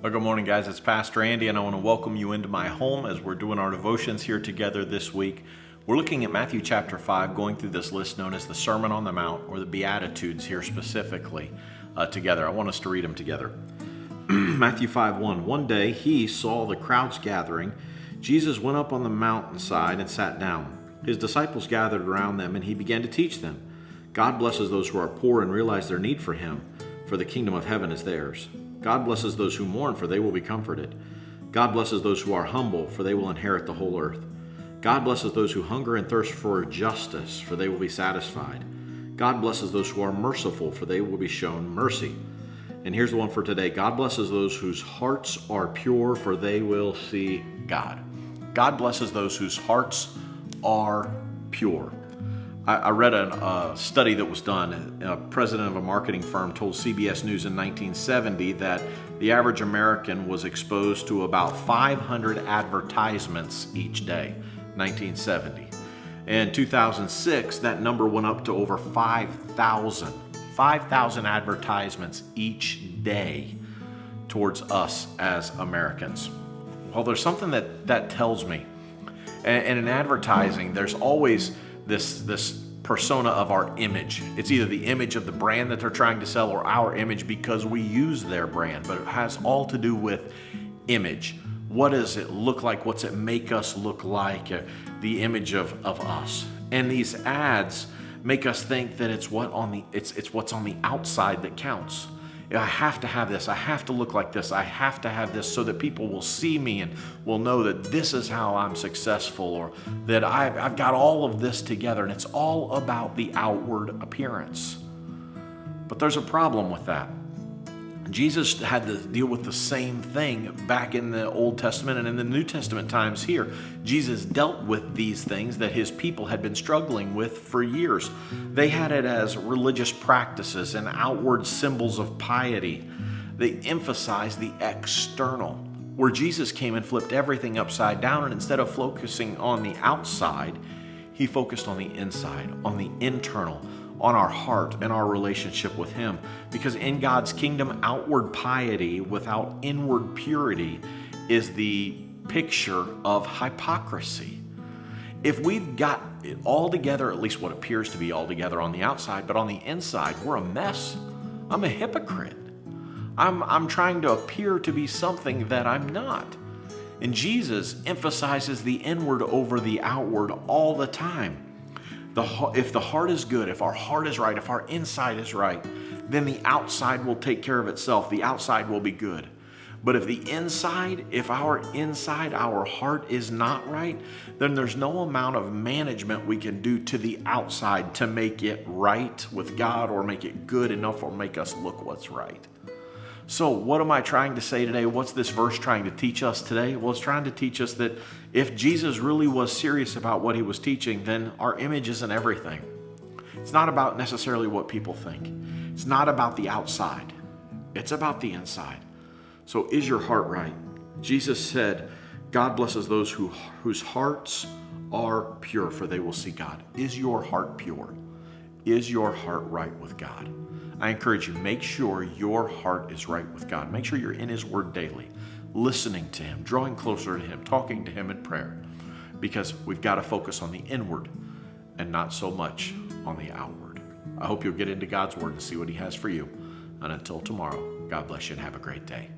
Well, good morning, guys. It's Pastor Andy, and I want to welcome you into my home as we're doing our devotions here together this week. We're looking at Matthew chapter 5, going through this list known as the Sermon on the Mount, or the Beatitudes here specifically, together. I want us to read them together. Matthew 5:1. One day he saw the crowds gathering. Jesus went up on the mountainside and sat down. His disciples gathered around them, and he began to teach them. God blesses those who are poor and realize their need for him, for the kingdom of heaven is theirs. God blesses those who mourn, for they will be comforted. God blesses those who are humble, for they will inherit the whole earth. God blesses those who hunger and thirst for justice, for they will be satisfied. God blesses those who are merciful, for they will be shown mercy. And here's the one for today. God blesses those whose hearts are pure, for they will see God. God blesses those whose hearts are pure. I read a study that was done. A president of a marketing firm told CBS News in 1970 that the average American was exposed to about 500 advertisements each day, 1970. In 2006, that number went up to over 5,000. 5,000 advertisements each day towards us as Americans. Well, there's something that tells me. And in advertising, there's always this persona of our image. It's either the image of the brand that they're trying to sell or our image because we use their brand, but it has all to do with image. What does it look like? What's it make us look like? The image of us. And these ads make us think that it's what's on the outside that counts. I have to have this. I have to look like this. I have to have this so that people will see me and will know that this is how I'm successful, or that I've got all of this together, and it's all about the outward appearance. But there's a problem with that. Jesus had to deal with the same thing back in the Old Testament and in the New Testament times here. Jesus dealt with these things that his people had been struggling with for years. They had it as religious practices and outward symbols of piety. They emphasized the external, where Jesus came and flipped everything upside down, and instead of focusing on the outside, he focused on the inside, on the internal, on our heart and our relationship with him. Because in God's kingdom, outward piety without inward purity is the picture of hypocrisy. If we've got it all together, at least what appears to be all together on the outside, but on the inside, we're a mess. I'm a hypocrite. I'm trying to appear to be something that I'm not. And Jesus emphasizes the inward over the outward all the time. If the heart is good, if our heart is right, if our inside is right, then the outside will take care of itself. The outside will be good. But if our heart is not right, then there's no amount of management we can do to the outside to make it right with God, or make it good enough, or make us look what's right. So what am I trying to say today? What's this verse trying to teach us today? Well, it's trying to teach us that if Jesus really was serious about what he was teaching, then our image isn't everything. It's not about necessarily what people think. It's not about the outside. It's about the inside. So is your heart right? Jesus said, God blesses those whose hearts are pure, for they will see God. Is your heart pure? Is your heart right with God? I encourage you, make sure your heart is right with God. Make sure you're in his word daily, listening to him, drawing closer to him, talking to him in prayer, because we've got to focus on the inward and not so much on the outward. I hope you'll get into God's word and see what he has for you. And until tomorrow, God bless you and have a great day.